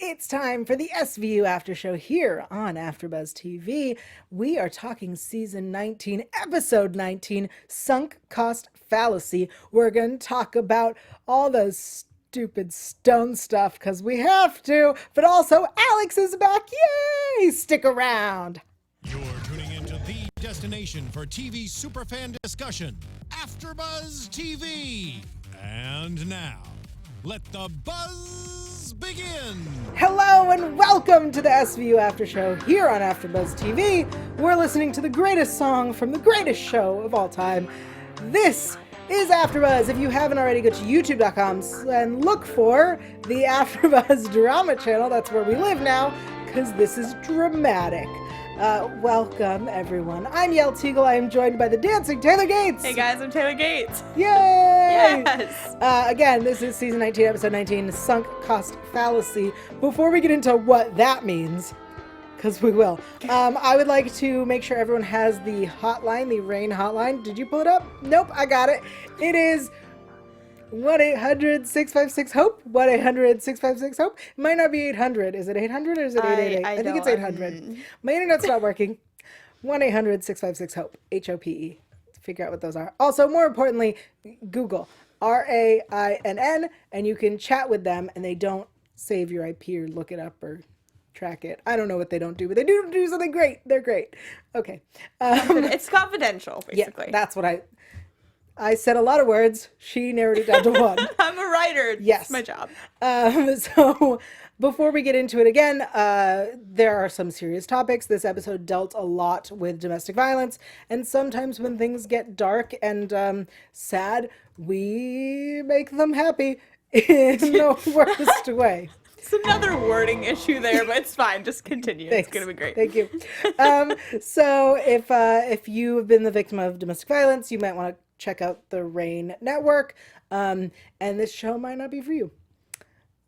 It's time for the SVU After Show here on AFTERBUZZ TV. We are talking Season 19, Episode 19, Sunk Cost Fallacy. We're going to talk about all those stupid stone stuff because we have to, but also Alex is back. Yay! Stick around. You're tuning into the destination for TV superfan discussion, AFTERBUZZ TV. And now, let the buzz begin. Hello and welcome to the SVU After Show here on AFTERBUZZ TV. We're listening to the greatest song from the greatest show of all time. This is AFTERBUZZ. If you haven't already, go to youtube.com and look for the AFTERBUZZ drama channel. That's where we live now, because this is dramatic. Welcome, everyone. I'm Yael Tygiel. I am joined by the dancing Taylor Gates. Hey guys, I'm Taylor Gates. Yay! Yes! Again, this is Season 19, Episode 19, Sunk Cost Fallacy. Before we get into what that means, because we will, I would like to make sure everyone has the hotline, the RAIN hotline. Did you pull it up? Nope, I got it. It is 1-800-656-HOPE. 1-800-656-HOPE. It might not be 800. Is it 800 or is it 888? I think it's 800. My internet's not working. 1-800-656-HOPE. HOPE. Figure out what those are. Also, more importantly, Google RAINN, and you can chat with them, and they don't save your IP or look it up or track it. I don't know what they don't do, but they do something great. They're great. Okay. It's confidential, basically. Yeah, that's what I said a lot of words. She narrowed it down to one. I'm a writer. Yes. It's my job. So before we get into it again, there are some serious topics. This episode dealt a lot with domestic violence. And sometimes when things get dark and sad, we make them happy in the worst way. It's another wording issue there, but it's fine. Just continue. Thanks. It's going to be great. Thank you. So if you have been the victim of domestic violence, you might want to check out the RAIN network. And this show might not be for you.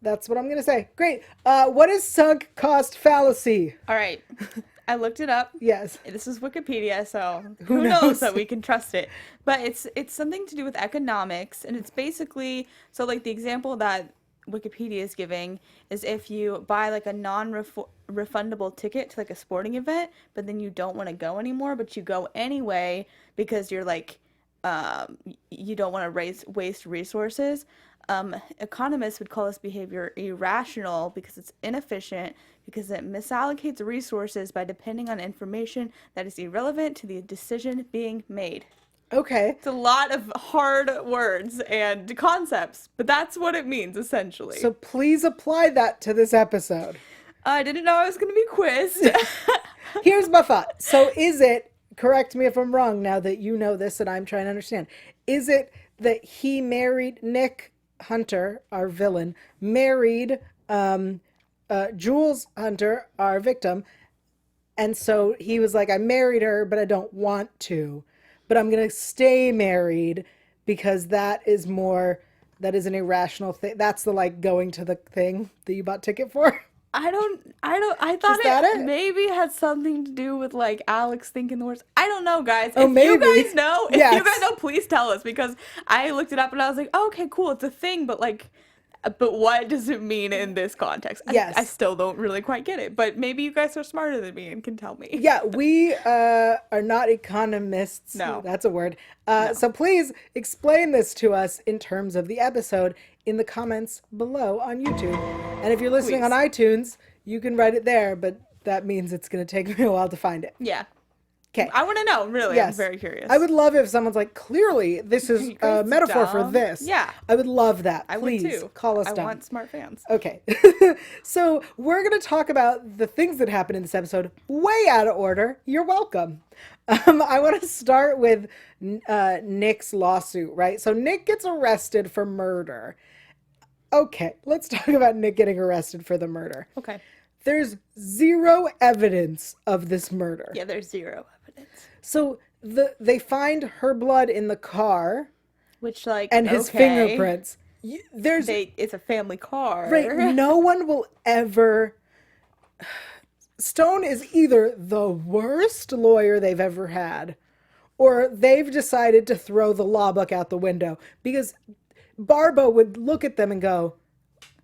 That's what I'm going to say. Great. What is sunk cost fallacy? All right. I looked it up. Yes. This is Wikipedia, so who knows that we can trust it. But it's something to do with economics, and it's basically, so like the example that Wikipedia is giving is if you buy like a non-refundable ticket to like a sporting event, but then you don't want to go anymore, but you go anyway because you're like, you don't want to waste resources. Economists would call this behavior irrational because it's inefficient, because it misallocates resources by depending on information that is irrelevant to the decision being made. Okay. It's a lot of hard words and concepts, but that's what it means, essentially. So please apply that to this episode. I didn't know I was going to be quizzed. Here's my thought. So is it, correct me if I'm wrong now that you know this and I'm trying to understand, is it that he married Nick Hunter, our villain, married Jules Hunter, our victim, and so he was like, I married her, but I don't want to. But I'm going to stay married because that is an irrational thing. That's the like going to the thing that you bought ticket for. I thought it maybe had something to do with like Alex thinking the worst. I don't know, guys. Oh, maybe. You guys know, Yes. if you guys know, please tell us, because I looked it up and I was like, oh, okay, cool. It's a thing, but what does it mean in this context? Yes. I still don't really quite get it, but maybe you guys are smarter than me and can tell me. Yeah, we are not economists. No. That's a word. No. So please explain this to us in terms of the episode in the comments below on YouTube. And if you're listening Please. on iTunes, you can write it there, but that means it's going to take me a while to find it. Yeah. Okay. I want to know, really. Yes. I'm very curious. I would love if someone's like, clearly this is You a guys metaphor for dumb. this. Yeah. I would love that. I Please would too. call us I down. want smart fans. Okay. So we're going to talk about the things that happened in this episode way out of order. You're welcome. I want to start with Nick's lawsuit, right? So Nick gets arrested for murder. Okay, let's talk about Nick getting arrested for the murder. Okay. There's zero evidence of this murder. Yeah, there's zero evidence. So they find her blood in the car Which, like, and his okay. fingerprints. It's a family car. Right, no one will ever... Stone is either the worst lawyer they've ever had, or they've decided to throw the law book out the window, because Barbo would look at them and go,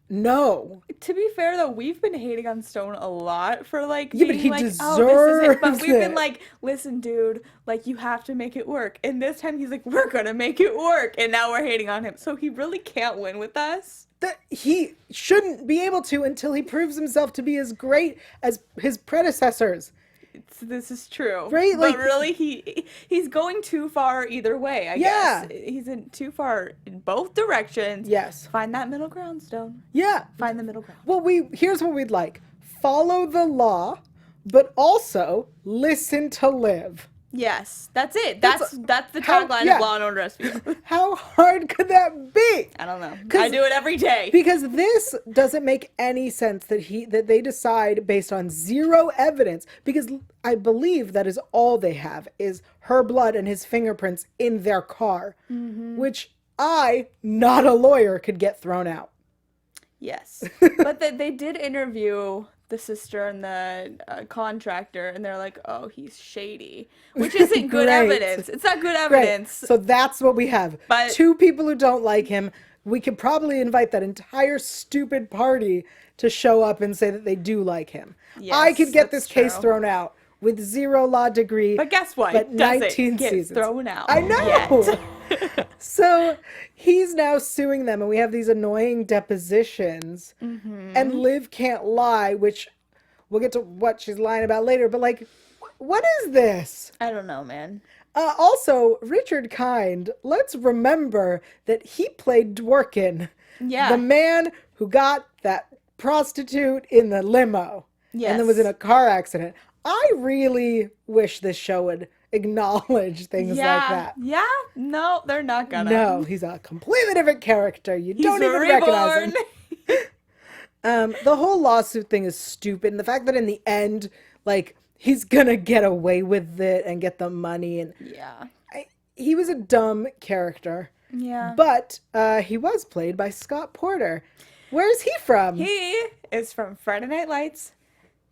No. To be fair, though, we've been hating on Stone a lot for, like, Yeah, but being he like, deserves oh, this is it. But we've been it. like, listen, dude, like, you have to make it work. And this time he's like, we're gonna make it work. And now we're hating on him. So he really can't win with us. That he shouldn't be able to until he proves himself to be as great as his predecessors. This is true. Right? But Like, really, he's going too far either way, I guess. He's in too far in both directions. Yes. Find that middle ground, Stone. Yeah. Find the middle ground. Well, here's what we'd like. Follow the law, but also listen to live. Yes, that's it. That's the tagline of Law and Order SVU. How hard could that be? I don't know. I do it every day. Because this doesn't make any sense that they decide based on zero evidence, because I believe that is all they have is her blood and his fingerprints in their car, which I, not a lawyer, could get thrown out. Yes. But they did interview the sister and the contractor, and they're like, oh, he's shady, which isn't good evidence. It's not good evidence. Great. So that's what we have. But 2 people who don't like him. We could probably invite that entire stupid party to show up and say that they do like him. Yes, I could get this that's case true. thrown out with 0 law degree. But guess what? But It doesn't 19 get seasons. thrown out. I know. Yet. So he's now suing them, and we have these annoying depositions. And Liv can't lie, which we'll get to what she's lying about later. But like, what is this? I don't know, man. Also, Richard Kind, let's remember that he played Dworkin, Yeah. the man who got that prostitute in the limo and then was in a car accident. I really wish this show would acknowledge things like that. Yeah. No, they're not gonna. No, he's a completely different character. You don't even recognize him. The whole lawsuit thing is stupid. And the fact that in the end, like, he's gonna get away with it and get the money. And Yeah. he was a dumb character. Yeah. But he was played by Scott Porter. Where's he from? He is from Friday Night Lights.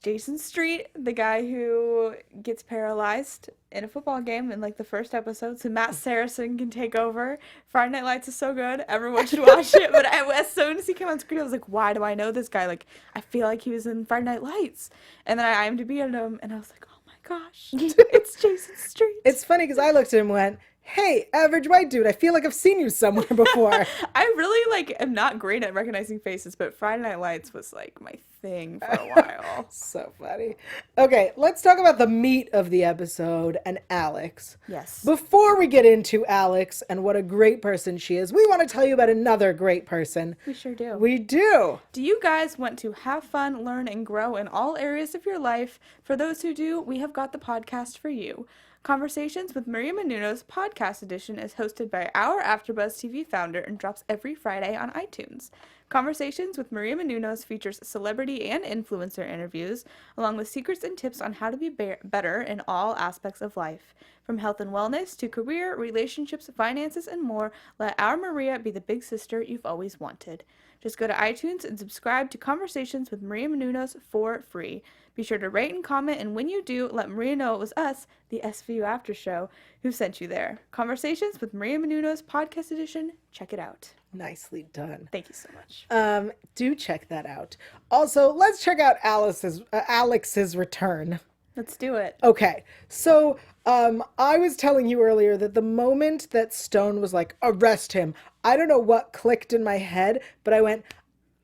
Jason Street, the guy who gets paralyzed in a football game in like the first episode, so Matt Saracen can take over. Friday Night Lights is so good, everyone should watch it. But as soon as he came on screen, I was like, why do I know this guy? Like, I feel like he was in Friday Night Lights. And then I IMDb'd him, and I was like, oh my gosh, it's Jason Street. It's funny because I looked at him and went, hey, average white dude, I feel like I've seen you somewhere before. I really like am not great at recognizing faces, but Friday Night Lights was like my thing for a while. So funny. Okay, let's talk about the meat of the episode and Alex. Yes. Before we get into Alex and what a great person she is, we want to tell you about another great person. We sure do. We do. Do you guys want to have fun, learn, and grow in all areas of your life? For those who do, we have got the podcast for you. Conversations with Maria Menounos podcast edition is hosted by our AFTERBUZZ TV founder and drops every Friday on iTunes. Conversations with Maria Menounos features celebrity and influencer interviews, along with secrets and tips on how to be better in all aspects of life. From health and wellness to career, relationships, finances, and more, let our Maria be the big sister you've always wanted. Just go to iTunes and subscribe to Conversations with Maria Menounos for free. Be sure to rate and comment, and when you do, let Maria know it was us, the SVU After Show, who sent you there. Conversations with Maria Menounos podcast edition. Check it out. Nicely done. Thank you so much. Do check that out. Also, let's check out Alex's return. Let's do it. Okay, so I was telling you earlier that the moment that Stone was like, arrest him, I don't know what clicked in my head, but I went,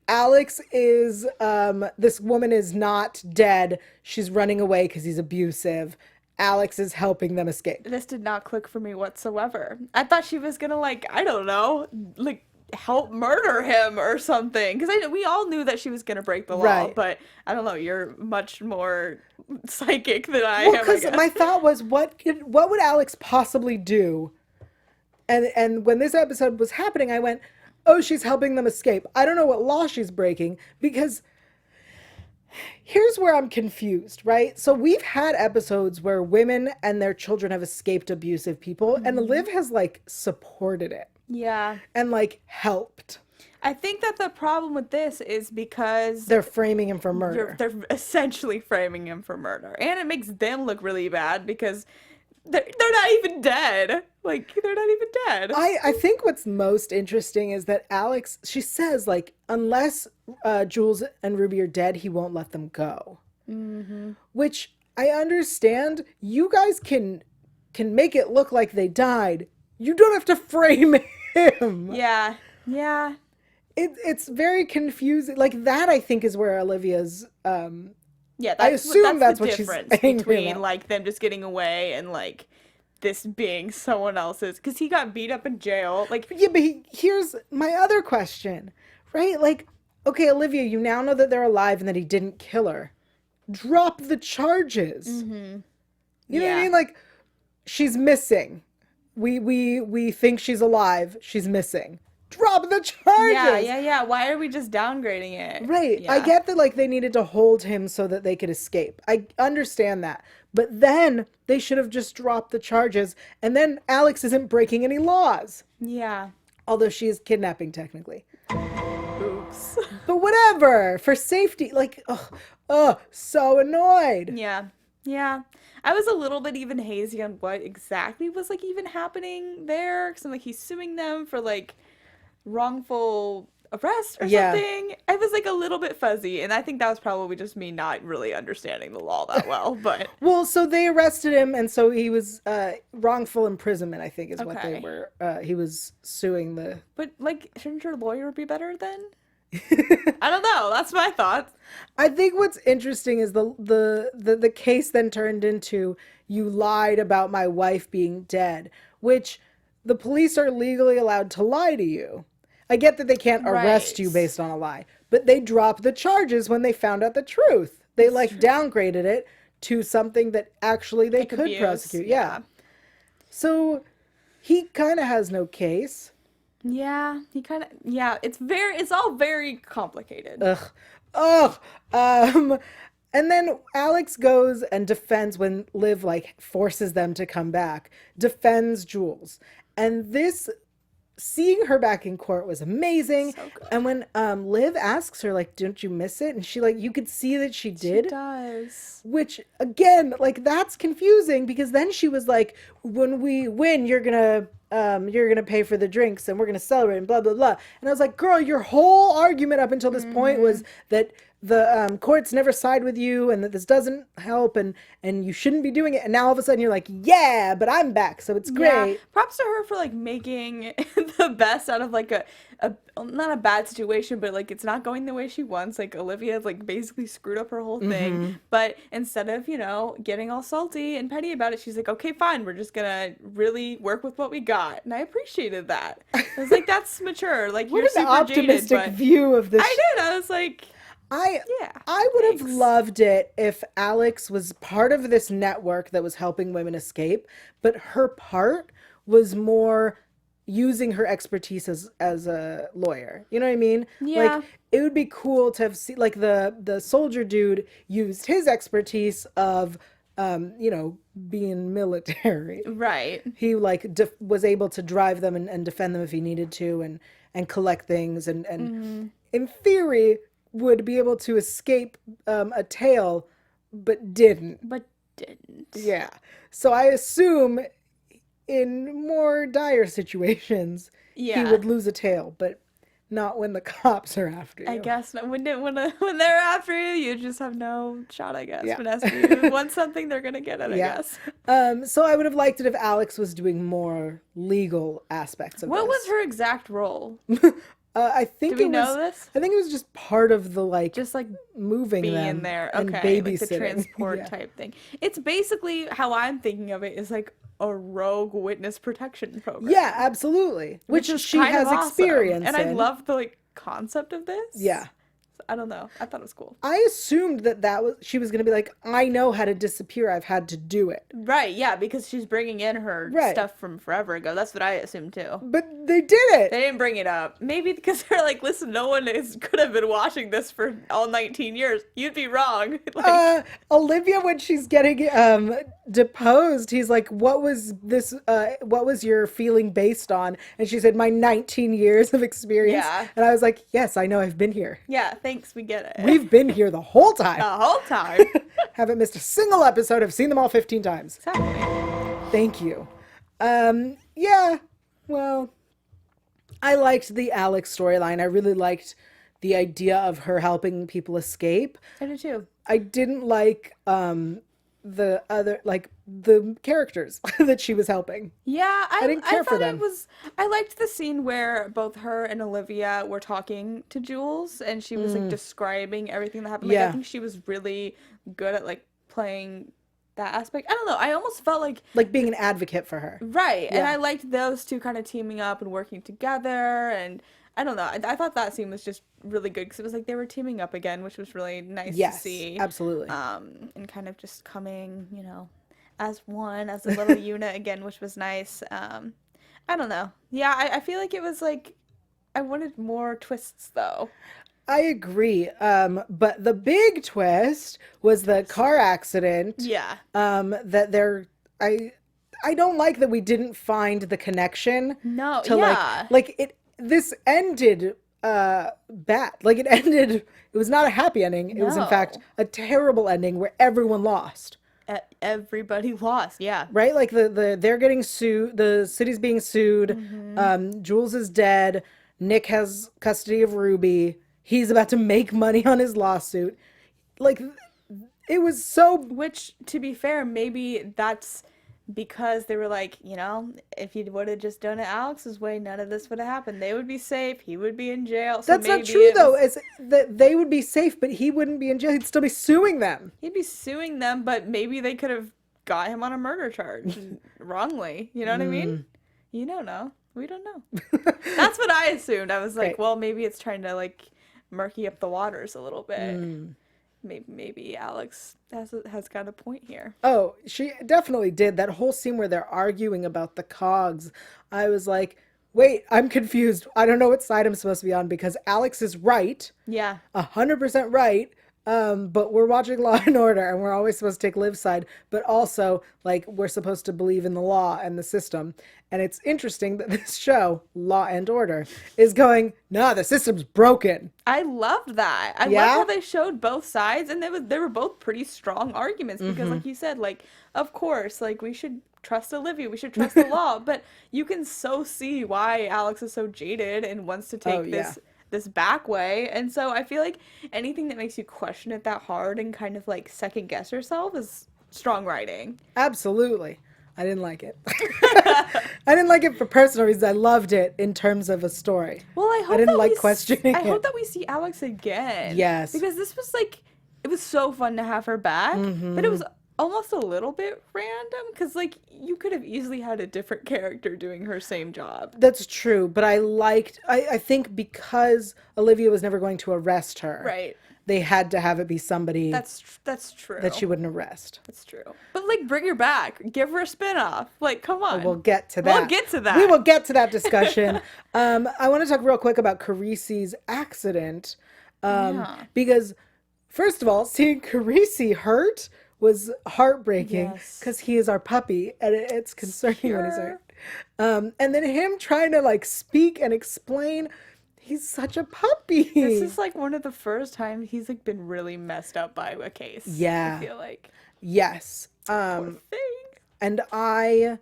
Alex is, this woman is not dead. She's running away because he's abusive. Alex is helping them escape. This did not click for me whatsoever. I thought she was gonna, like, I don't know, like, help murder him or something. Because we all knew that she was gonna break the law, Right. but I don't know, you're much more psychic than I Well, am, I because guess. my thought was, what would Alex possibly do? And when this episode was happening, I went, oh, she's helping them escape. I don't know what law she's breaking, because here's where I'm confused, right? So we've had episodes where women and their children have escaped abusive people, and Liv has, like, supported it Yeah. and, like, helped. I think that the problem with this is because They're framing him for murder. they're essentially framing him for murder. And it makes them look really bad because they're not even dead. Like, they're not even dead. I think what's most interesting is that Alex, she says, like, unless Jules and Ruby are dead, he won't let them go. Mm-hmm. Which I understand. You guys can make it look like they died. You don't have to frame him. Yeah. It's very confusing. Like, that, I think, is where Olivia's... yeah, I assume that's the what difference she's angry between, about. like, them just getting away and, like, this being someone else's. Because he got beat up in jail. Like, yeah, but here's my other question, right? Like, okay, Olivia, you now know that they're alive and that he didn't kill her. Drop the charges. Mm-hmm. You know what I mean? Like, she's missing. We think she's alive. She's missing. Drop the charges. Yeah. Why are we just downgrading it? Right. Yeah. I get that, like, they needed to hold him so that they could escape. I understand that. But then they should have just dropped the charges. And then Alex isn't breaking any laws. Yeah. Although she is kidnapping, technically. Oops. But whatever. For safety. Like, so annoyed. Yeah. I was a little bit even hazy on what exactly was, like, even happening there. Because I'm like, he's suing them for, like, wrongful arrest or something. I was, like, a little bit fuzzy. And I think that was probably just me not really understanding the law that well. But well, so they arrested him. And so he was wrongful imprisonment, I think, is what they were. He was suing the... But, like, shouldn't your lawyer be better then? I don't know. That's my thought. I think what's interesting is the case then turned into, you lied about my wife being dead, which the police are legally allowed to lie to you. I get that they can't arrest you based on a lie, but they dropped the charges when they found out the truth. They downgraded it to something that actually they could prosecute. Yeah. So he kind of has no case. Yeah, it's all very complicated. And then Alex goes and defends when Liv, like, forces them to come back, defends Jules. And this, seeing her back in court was amazing. So good. And when Liv asks her, like, don't you miss it? And she, like, you could see that she did. She does. Which, again, like, that's confusing, because then she was like, when we win, you're gonna pay for the drinks and we're gonna celebrate and blah blah blah. And I was like, girl, your whole argument up until this point was that the courts never side with you and that this doesn't help and you shouldn't be doing it. And now all of a sudden you're like, yeah, but I'm back, so it's great. Yeah. Props to her for, like, making the best out of, like, a not a bad situation, but, like, it's not going the way she wants. Like, Olivia, like, basically screwed up her whole thing. But instead of, you know, getting all salty and petty about it, she's like, okay, fine, we're just gonna really work with what we got. And I appreciated that. I was like, that's mature. Like, what you're an super optimistic jaded, but view of this. I did. I was like, I would have loved it if Alex was part of this network that was helping women escape, but her part was more using her expertise as a lawyer. You know what I mean? Yeah. Like, it would be cool to have seen, like, the soldier dude used his expertise of you know, being military. Right. He, like, was able to drive them and defend them if he needed to and collect things and in theory would be able to escape a tail, but didn't. Yeah. So I assume in more dire situations, he would lose a tail, but not when the cops are after you. I guess not. When they're after you, you just have no shot, I guess. Yeah. When SVU wants something, they're going to get it, I guess. So I would have liked it if Alex was doing more legal aspects of What this. was her exact role? I think Do we know this? I think it was just part of the, like, Just, like, moving being them there. and Okay, babysitting. like the transport type thing. It's basically how I'm thinking of it is like a rogue witness protection program. Yeah, absolutely. Which is she kind has of awesome. experience And in. I love the, like, concept of this. Yeah. I don't know. I thought it was cool. I assumed she was going to be like, I know how to disappear. I've had to do it. Right, yeah, because she's bringing in her stuff from forever ago. That's what I assumed, too. But they did it. They didn't bring it up. Maybe because they're like, listen, no one could have been watching this for all 19 years. You'd be wrong. Like, Olivia, when she's getting deposed, he's like, what was your feeling based on? And she said, my 19 years of experience. Yeah. And I was like, yes, I know, I've been here. yeah, thanks, we get it. We've been here the whole time. The whole time. Haven't missed a single episode. I've seen them all 15 times. Exactly. Thank you. Yeah, well, I liked the Alex storyline. I really liked the idea of her helping people escape. I do too. I didn't like the other, like, the characters that she was helping. Yeah, I didn't care for them. I liked the scene where both her and Olivia were talking to Jules, and she was like describing everything that happened. Like, Yeah. I think she was really good at like playing that aspect. I don't know. I almost felt like being an advocate for her. right, and Yeah. I liked those two kind of teaming up and working together, and I don't know. I thought that scene was just really good because it was like they were teaming up again, which was really nice to see. Absolutely. And kind of just coming, as one, as a little unit again, which was nice. I don't know. Yeah, I feel like it was like I wanted more twists though. I agree. But the big twist was the car accident. Yeah. That I don't like that we didn't find the connection. No. To Yeah. this ended bad. Like it ended. It was not a happy ending. It was in No. fact a terrible ending where everyone lost. Everybody lost. Yeah. Right? Like they're getting sued. The city's being sued. Jules is dead. Nick has custody of Ruby. He's about to make money on his lawsuit. Like, it was so... Which, to be fair, maybe that's because they were like, if you would have just done it Alex's way, none of this would have happened. They would be safe. He would be in jail. So That's not true, though. It's that they would be safe, but he wouldn't be in jail. He'd still be suing them. He'd be suing them, but maybe they could have got him on a murder charge wrongly. You know what I mean? You don't know. We don't know. That's what I assumed. I was like, Right. well, maybe it's trying to, like, murky up the waters a little bit. Maybe Alex has got a point here. Oh, she definitely did. That whole scene where they're arguing about the cogs, I was like, wait, I'm confused. I don't know what side I'm supposed to be on because Alex is right. Yeah. 100% right. But we're watching Law and Order and we're always supposed to take Liv's side, but also like we're supposed to believe in the law and the system. And it's interesting that this show, Law and Order, is going, nah, the system's broken. I loved that. I Yeah? love how they showed both sides, and they were both pretty strong arguments because, like you said, like, of course, like, we should trust Olivia, we should trust the law, but you can so see why Alex is so jaded and wants to take this back way. And so I feel like anything that makes you question it that hard and kind of like second guess yourself is strong writing. Absolutely. I didn't like it. I didn't like it for personal reasons. I loved it in terms of a story. Well, I hope I didn't that like we questioning I it. hope that we see Alex again. Yes. Because this was like, it was so fun to have her back, but it was almost a little bit random because like you could have easily had a different character doing her same job. That's true, but I think because Olivia was never going to arrest her. Right. They had to have it be somebody That's true. that she wouldn't arrest. That's true. But like bring her back. Give her a spin-off. Like come on. We'll get to that. We'll get to that. We will get to that discussion. I want to talk real quick about Carisi's accident. Because first of all, seeing Carisi hurt was heartbreaking Yes. because he is our puppy and it's concerning when he's hurt. And then him trying to like speak and explain, he's such a puppy. This is like one of the first times he's like been really messed up by a case. Yeah. I feel like. Yes. Poor thing. And I'm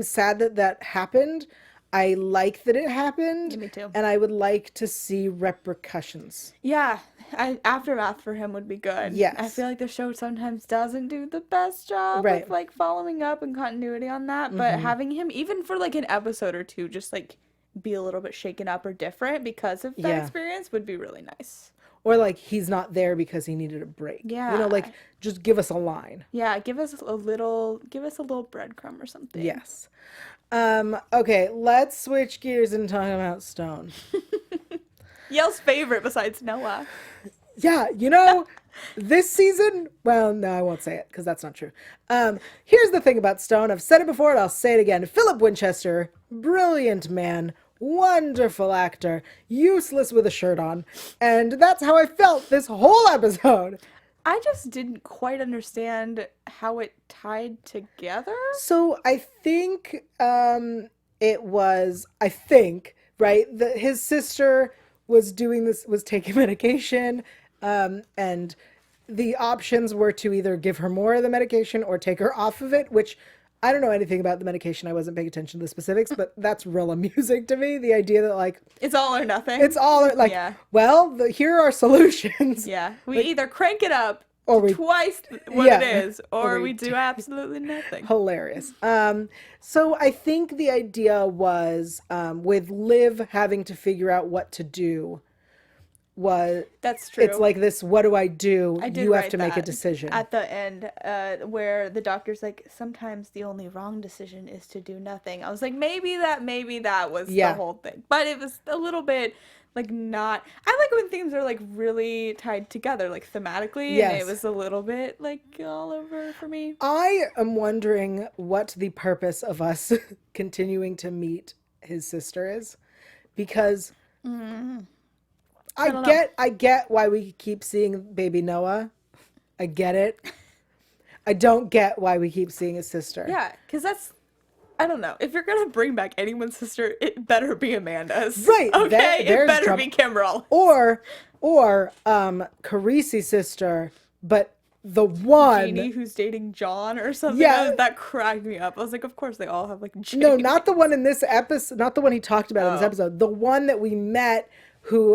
sad that happened. I like that it happened. Yeah, me too. And I would like to see repercussions. Yeah, aftermath for him would be good. Yes. I feel like the show sometimes doesn't do the best job Right. of like following up and continuity on that, but having him even for like an episode or two just like be a little bit shaken up or different because of that Yeah. experience would be really nice. Or like he's not there because he needed a break. Yeah. You know, like just give us a line. Yeah, give us a little breadcrumb or something. Yes. Okay, let's switch gears and talk about Stone. Yael's favorite besides Noah. Yeah, you know, this season, well, no, I won't say it because that's not true. Here's the thing about Stone. I've said it before and I'll say it again. Philip Winchester, brilliant man, wonderful actor, useless with a shirt on. And that's how I felt this whole episode. I just didn't quite understand how it tied together. So I think right, that his sister was doing this, was taking medication, and the options were to either give her more of the medication or take her off of it, which I don't know anything about the medication. I wasn't paying attention to the specifics, but that's real amusing to me. The idea that, like, It's all or nothing. it's all, like, Yeah. well, here are solutions. Yeah. We either crank it up Or to we- twice what Yeah. it is, or Or we we do absolutely nothing. Hilarious. So I think the idea was, with Liv having to figure out what to do, was That's true. it's like this, what do I do? I did You have write to make a that decision. at the end, where the doctor's like, sometimes the only wrong decision is to do nothing. I was like, maybe that was Yeah. the whole thing, but it was a little bit like not. I like when things are like really tied together, like thematically, and Yes. it was a little bit like all over for me. I am wondering what the purpose of us continuing to meet his sister is, because I get why we keep seeing baby Noah. I get it. I don't get why we keep seeing his sister. Yeah, because that's. I don't know. If you're gonna bring back anyone's sister, it better be Amanda's. Right, Okay. there's It better trouble. be Kimbrel. Or Carisi's sister, but the one. Jeannie who's dating John or something. Yeah. That cracked me up. I was like, of course they all have like Jeannie. No, not the one in this episode. Not the one he talked about in this Oh. episode. The one that we met, who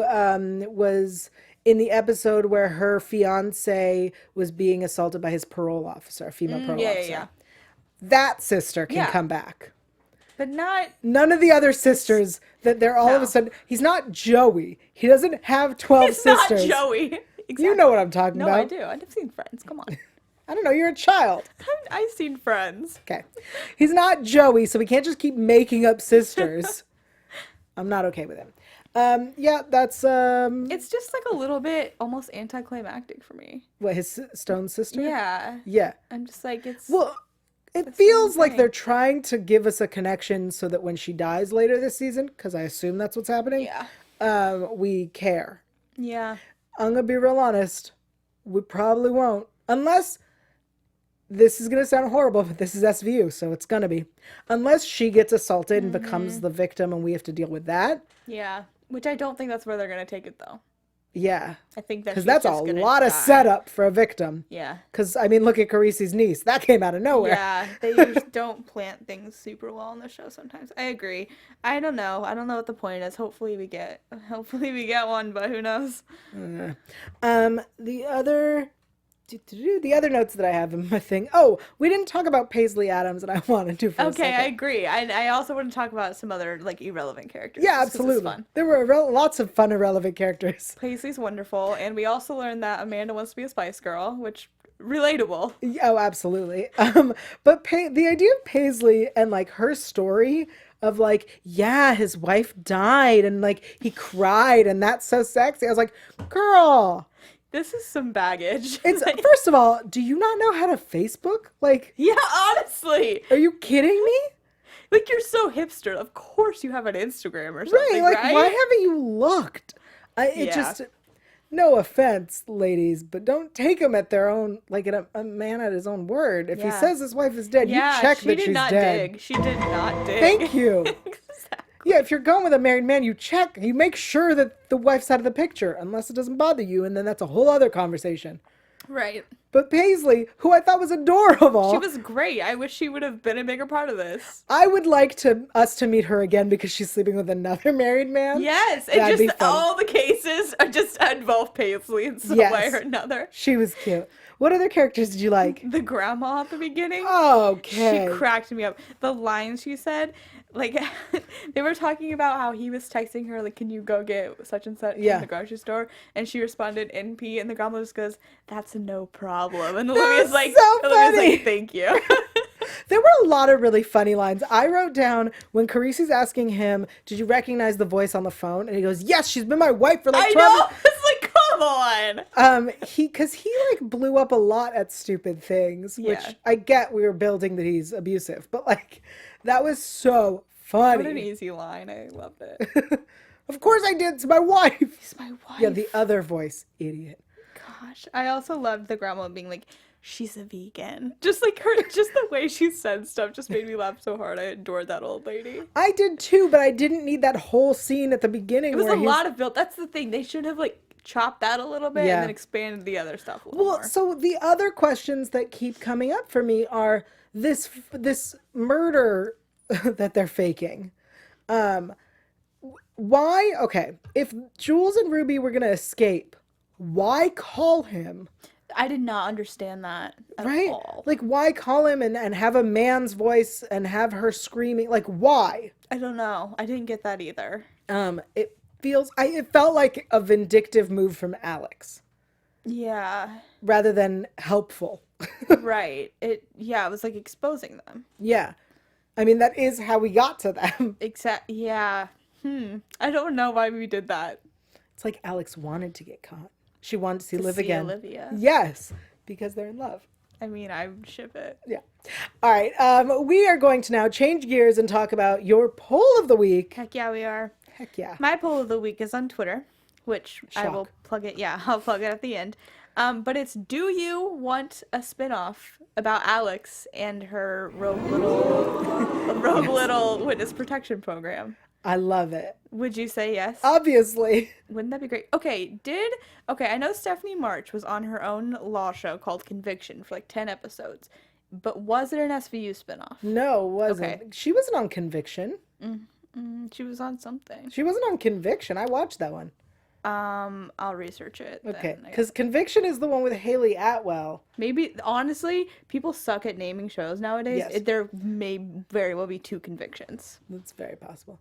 was in the episode where her fiance was being assaulted by his parole officer, a female parole officer. Yeah. That sister can Yeah. come back. But not. None of the other sisters that they're all of No. a sudden. He's not Joey. He doesn't have 12 It's sisters. not Joey. Exactly. You know what I'm talking No, about. I do. I've seen Friends. Come on. I don't know. You're a child. I've seen Friends. Okay. He's not Joey, so we can't just keep making up sisters. I'm not okay with him. Yeah, that's It's just like a little bit almost anticlimactic for me. what, his stone sister? Yeah. Yeah. I'm just like, it's. Well, it the feels same like thing. they're trying to give us a connection so that when she dies later this season, because I assume that's what's happening, Yeah. we care. Yeah. I'm gonna be real honest. We probably won't. Unless, this is gonna sound horrible, but this is SVU, so it's gonna be. Unless she gets assaulted and becomes the victim and we have to deal with that. Yeah. Which I don't think that's where they're going to take it, though. Yeah. I think that Because she's that's a just gonna lot of die. setup for a victim. Yeah. Because, I mean, look at Carisi's niece. That came out of nowhere. Yeah, they just don't plant things super well on the show sometimes. I agree. I don't know. I don't know what the point is. Hopefully we get one, but who knows? The other notes that I have in my thing. Oh, we didn't talk about Paisley Adams, and I wanted to for a Okay, I second. agree. I also want to talk about some other like irrelevant characters. Yeah, just 'cause it's absolutely. fun. There were lots of fun, irrelevant characters. Paisley's wonderful, and we also learned that Amanda wants to be a Spice Girl, which relatable. Oh, absolutely. But the idea of Paisley and like her story of like, yeah, his wife died and like he cried and that's so sexy. I was like, girl, This is some baggage. it's first of all, do you not know how to Facebook? Like, yeah, honestly, are you kidding me? like you're so hipster. Of course you have an Instagram or something, Like, right? why haven't you looked? Yeah. Just, no offense, ladies, but don't take him at their own, like a man at his own word. If he Yeah. says his wife is dead, Yeah, you check she that did she's not dead. dig. She did not dig. Thank you. Exactly. Yeah, if you're going with a married man, you check, you make sure that the wife's out of the picture, unless it doesn't bother you, and then that's a whole other conversation. Right. But Paisley, who I thought was adorable, She was great. I wish she would have been a bigger part of this. I would like us to meet her again because she's sleeping with another married man. Yes, and That'd be just fun. all the cases are just involve Paisley in some Yes. way or another. She was cute. What other characters did you like? The grandma at the beginning. Okay. She cracked me up. The lines she said, like, they were talking about how he was texting her, like, can you go get such and such Yeah. from the grocery store? And she responded, NP, and the grandma just goes, that's no problem. And Olivia's was like, so Olivia's funny. like, thank you. There were a lot of really funny lines. I wrote down when Carisi's asking him, did you recognize the voice on the phone? And he goes, yes, she's been my wife for like I 12 know. It's like, come on. Because he like blew up a lot at stupid things, which Yeah. I get we were building that he's abusive, but like that was so What an funny. easy line. I loved it. Of course I did. It's my wife. It's my wife. Yeah, the other voice, idiot. Gosh, I also loved the grandma being like, she's a vegan. Just like her, just the way she said stuff just made me laugh so hard. I adored that old lady. I did too, but I didn't need that whole scene at the beginning. It was where a he's- lot of build. That's the thing. They should have like chopped that a little bit and then expanded the other stuff a little more. So the other questions that keep coming up for me are this murder that they're faking. Why? Okay, if Jules and Ruby were gonna escape, why call him? I did not understand that at all. Like, why call him and have a man's voice and have her screaming? Like, why? I don't know. I didn't get that either. It felt like a vindictive move from Alex. Yeah. Rather than helpful. Right. It was like exposing them. Yeah. I mean, that is how we got to them. Yeah. I don't know why we did that. It's like Alex wanted to get caught. She wanted to see Liv see again. Olivia. Yes, because they're in love. I mean, I would ship it. Yeah. All right. We are going to now change gears and talk about your poll of the week. Heck yeah, we are. Heck yeah. My poll of the week is on Twitter, which I will plug it. Yeah, I'll plug it at the end. But it's, do you want a spinoff about Alex and her rogue little witness protection program? I love it. Would you say yes? Obviously. Wouldn't that be great? Okay, I know Stephanie March was on her own law show called Conviction for like 10 episodes, but was it an SVU spinoff? No, it wasn't. Okay. She wasn't on Conviction. She was on something. She wasn't on Conviction. I watched that one. I'll research it. Okay, because Conviction is the one with Haley Atwell. Maybe, honestly, people suck at naming shows nowadays. Yes. There may very well be 2 Convictions. That's very possible.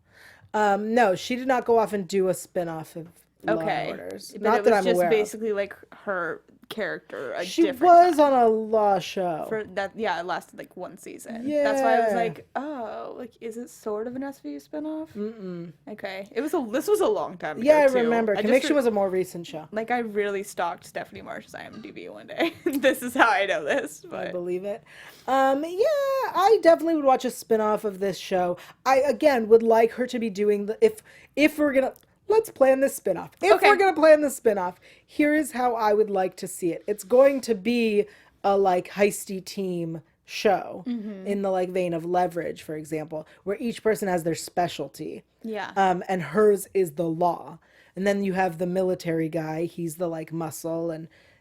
No, she did not go off and do a spin-off of Law and Orders. But not it that was I'm just aware basically like her character. She was on a law show. For that, it lasted like 1 season. Yeah. That's why I was like, oh, like, is it sort of an SVU spinoff? Okay. This was a long time ago. Yeah, I too. remember. Conviction was a more recent show. Like, I really stalked Stephanie Marsh's IMDb one day. This is how I know this. But. I believe it. I definitely would watch a spinoff of this show. I, again, would like her to be doing if we're gonna. Let's plan this spinoff. If we're going to plan this spinoff, here is how I would like to see it. It's going to be a like heisty team show in the like vein of Leverage, for example, where each person has their specialty. Yeah. And hers is the law. And then you have the military guy. He's the like muscle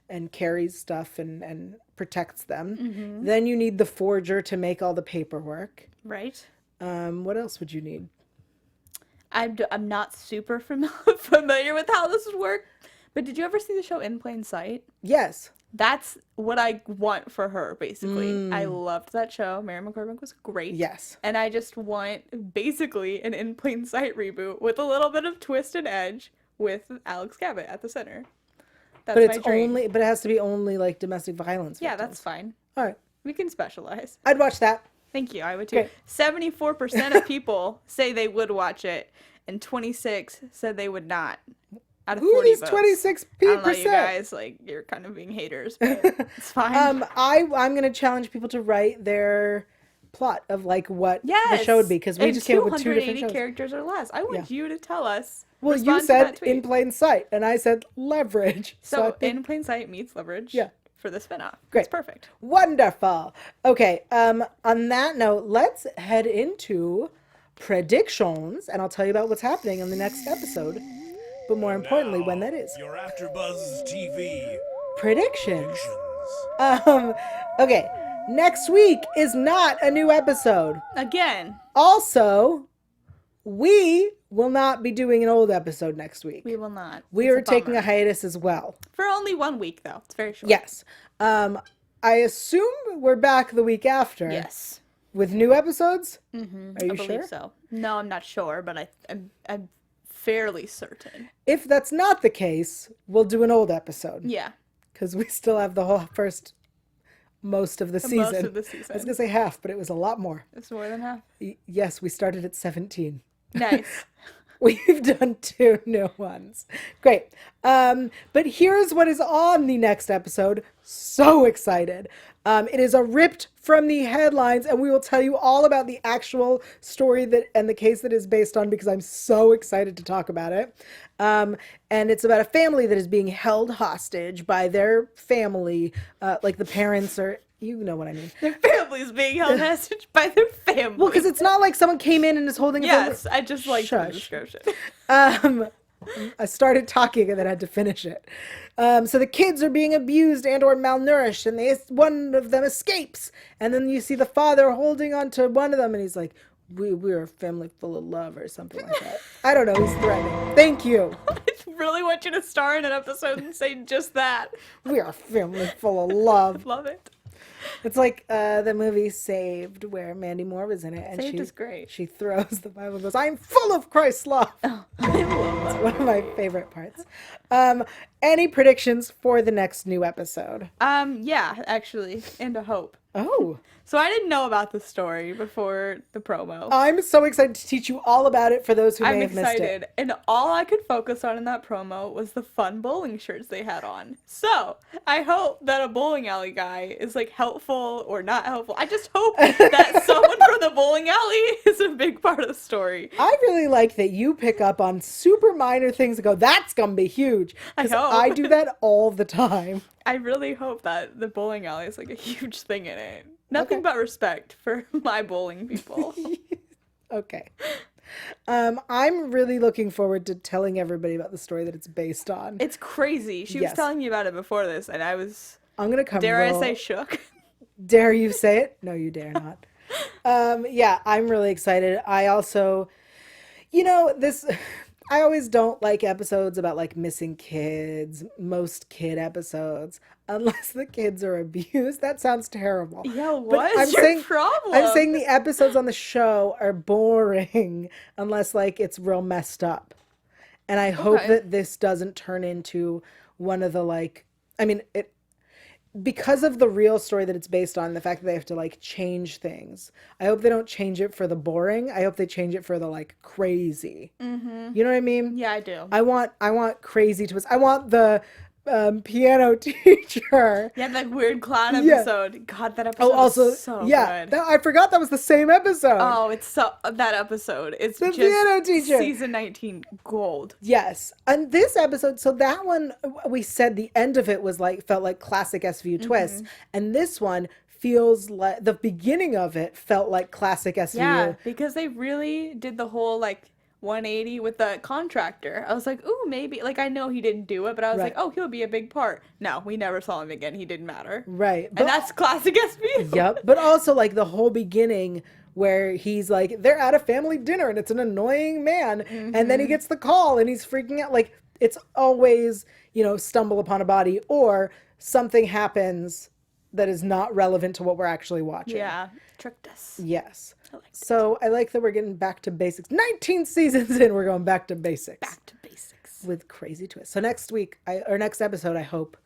and carries stuff and protects them. Then you need the forger to make all the paperwork. Right. What else would you need? I'm not super familiar with how this would work, but did you ever see the show In Plain Sight? Yes. That's what I want for her, basically. I loved that show. Mary McCormick was great. Yes. And I just want, basically, an In Plain Sight reboot with a little bit of twist and edge with Alex Cabot at the center. That's but my it's dream. But it has to be only like domestic violence. Yeah, victims. that's fine. All right. We can specialize. I'd watch that. Thank you. I would too. Great. 74% of people say they would watch it, and 26 said they would not. Out of 40 Who these votes. 26%? I don't know, you guys, like, you're kind of being haters, but it's fine. I'm gonna challenge people to write their plot of like what the show would be, because we just came up with 2 different shows. characters or less. I want you to tell us. Well, you Respond to said that tweet. In Plain Sight, and I said Leverage. So I think In Plain Sight meets Leverage. Yeah. For the spinoff. Great. It's perfect. Wonderful. Okay. On that note, let's head into predictions, and I'll tell you about what's happening in the next episode. But more importantly, when that is. Your AfterBuzz TV Predictions. Okay. Next week is not a new episode. Again. Also, we will not be doing an old episode next week. We will not. We are taking a hiatus as well. For only 1 week, though. It's very short. Yes. I assume we're back the week after. Yes. With new episodes? Mm-hmm. Are you I sure? believe so. No, I'm not sure, but I'm fairly certain. If that's not the case, we'll do an old episode. Yeah. Because we still have the whole most of the season. Most of the season. I was going to say half, but it was a lot more. It's more than half. Yes, we started at 17. Nice. We've done 2 new ones. Great. But here's what is on the next episode. So excited. It is a ripped from the headlines, and we will tell you all about the actual story and the case that is based on, because I'm so excited to talk about it. And it's about a family that is being held hostage by their family. Like the parents are, you know what I mean. Their family's being held hostage by their family. Well, because it's not like someone came in and is holding. Yes, I just like the Shush. description. I started talking and then had to finish it. So the kids are being abused and or malnourished, and one of them escapes. And then you see the father holding on to one of them, and he's like, we're a family full of love or something like that. I don't know. He's threatening. Thank you. I really want you to star in an episode and say just that. We are a family full of love. Love it. It's like the movie Saved, where Mandy Moore was in it, and Saved is great. She throws the Bible and goes, "I'm full of Christ's love." Oh, I love that. It's one of my favorite parts. Any predictions for the next new episode? Yeah, actually, and a hope. Oh. So I didn't know about the story before the promo. I'm so excited to teach you all about it for those who may have missed it. I'm excited. And all I could focus on in that promo was the fun bowling shirts they had on. So I hope that a bowling alley guy is like helpful or not helpful. I just hope that someone from the bowling alley is a big part of the story. I really like that you pick up on super minor things and go, that's going to be huge. I Because hope. I do that all the time. I really hope that the bowling alley is like a huge thing in it. Nothing but respect for my bowling people. Okay. I'm really looking forward to telling everybody about the story that it's based on. It's crazy. She was telling me about it before this, and I was, I'm going to come dare I say, shook. Dare you say it? No, you dare not. Yeah, I'm really excited. I also, I always don't like episodes about like missing kids, most kid episodes, unless the kids are abused. That sounds terrible. Yeah, what's your problem? I'm saying the episodes on the show are boring unless like it's real messed up. And I hope that this doesn't turn into one of the because of the real story that it's based on, the fact that they have to like change things. I hope they don't change it for the boring. I hope they change it for the like crazy. Mm-hmm. You know what I mean? Yeah, I do. I want crazy twists. I want the piano teacher. Yeah, that weird clown episode. God, that episode was so good. I forgot that was the same episode. Oh, it's so that episode. It's the just piano teacher. Season 19 gold. Yes, and this episode. So that one, we said the end of it was felt like classic SVU twists, and this one feels like the beginning of it felt like classic SVU. Yeah, because they really did the whole like 180 with the contractor. I was like, ooh, maybe. Like, I know he didn't do it, but I was like, oh, he'll be a big part. No, we never saw him again. He didn't matter. Right. And that's classic SVU. Yep. But also, like, the whole beginning where he's like, they're at a family dinner and it's an annoying man. Mm-hmm. And then he gets the call and he's freaking out. Like, it's always, stumble upon a body or something happens that is not relevant to what we're actually watching. Yeah. Tricked us. Yes. I like that we're getting back to basics. 19 seasons in, we're going back to basics. Back to basics. With crazy twists. So next episode, I hope,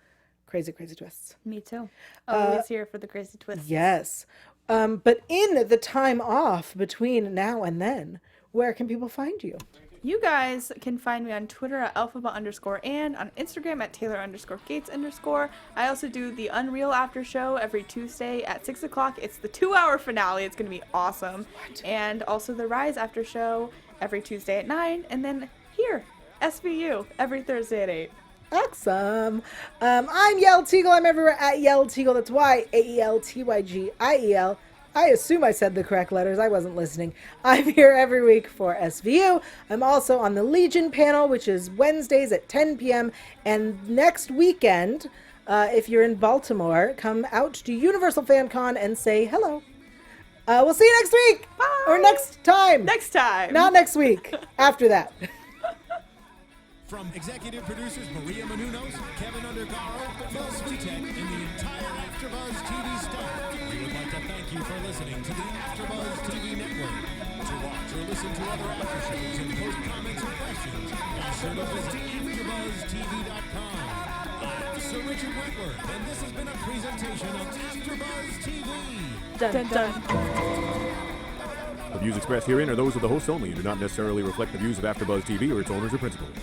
crazy twists. Me too. Always here for the crazy twists. Yes. But in the time off between now and then, where can people find you? You guys can find me on Twitter at alphabet_ and on Instagram at Taylor_Gates_. I also do the Unreal After Show every Tuesday at 6 o'clock. It's the 2-hour finale. It's going to be awesome. What? And also the Rise After Show every Tuesday at 9. And then here, SVU, every Thursday at 8. Awesome. I'm Yael Tygiel. I'm everywhere at Yael Tygiel. That's YAELTYGIEL. I assume I said the correct letters. I wasn't listening. I'm here every week for SVU. I'm also on the Legion panel, which is Wednesdays at 10 p.m. And next weekend, if you're in Baltimore, come out to Universal Fan Con and say hello. We'll see you next week. Bye. Or next time. Next time. Not next week. After that. From executive producers Maria Menounos, Kevin Undergaro, Phil Svitek, and the entire AfterBuzz TV staff, we would like to thank you for listening to the AfterBuzz TV network. To watch or listen to other after shows and post comments and questions, be sure to visit AfterBuzzTV.com. I'm Sir Richard Wentworth, and this has been a presentation of AfterBuzz TV. Dun, dun. The views expressed herein are those of the hosts only and do not necessarily reflect the views of AfterBuzz TV or its owners or principals.